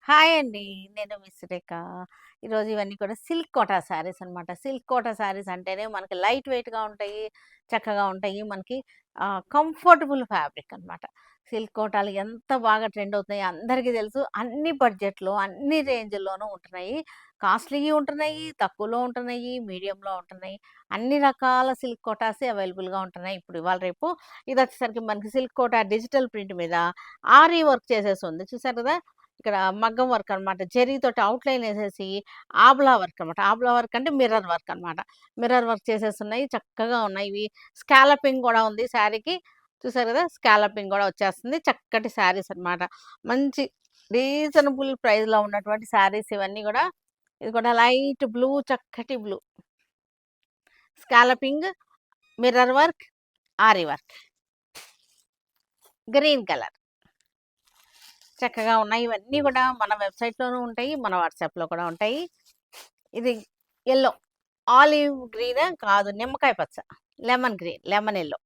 Hi అండి. నేను miss రేఖ. ఈరోజు ఇవన్నీ కూడా సిల్క్ కోటా శారీస్ అనమాట. సిల్క్ కోటా శారీస్ అంటేనే మనకి లైట్ వెయిట్‌గా ఉంటాయి, చక్కగా ఉంటాయి. మనకి కంఫర్టబుల్ ఫ్యాబ్రిక్ అనమాట. సిల్క్ కోటాలు ఎంత బాగా ట్రెండ్ అవుతున్నాయో అందరికీ తెలుసు. అన్ని బడ్జెట్‌లో, అన్ని రేంజ్‌ల్లోనూ ఉంటున్నాయి. కాస్ట్‌లీయి ఉంటున్నాయి, తక్కువలో ఉంటున్నాయి, మీడియంలో ఉంటున్నాయి. అన్ని రకాల సిల్క్ కోటాసే అవైలబుల్‌గా ఉంటున్నాయి. ఇప్పుడు ఇవాళ రేపు ఇదొచ్చేసరికి మనకి సిల్క్ కోటా డిజిటల్ ప్రింట్ మీద ఆరి వర్క్ చేసేసుంది. చూసారు కదా! ఇక్కడ మగ్గం వర్క్ అనమాట. జరీతోటి ఔట్‌లైన్ ఏసేసి ఆబ్లా వర్క్ అనమాట. ఆబ్లా వర్క్ అంటే మిర్రర్ వర్క్ అనమాట. మిర్రర్ వర్క్ చేసేసున్నాయి. చక్కగా ఉన్నాయి. ఇవి స్కాలపింగ్ గూడా ఉంది శారీకి. చూసారు గదా! స్కాలపింగ్ గూడా వచ్చేస్తుంది. చక్కటి శారీస్ అనమాట. మంచి రీజనబుల్ ప్రైస్‌లో ఉన్నటువంటి శారీస్ ఇవన్నీ గూడా. ఇది కూడా లైట్ బ్లూ, చక్కటి బ్లూ. స్కాలపింగ్, మిర్రర్ వర్క్, ఆరి వర్క్. Green colour. చక్కగా ఉన్నాయి. ఇవన్నీ గూడా మన వెబ్‌సైట్‌లోనూ ఉంటాయి. మన వాట్సాప్‌లో కూడా ఉంటాయి. ఇది యెల్లో. ఆలివ్ గ్రీనా? కాదు. నిమ్మకాయ పచ్చ. Lemon green. Lemon yellow.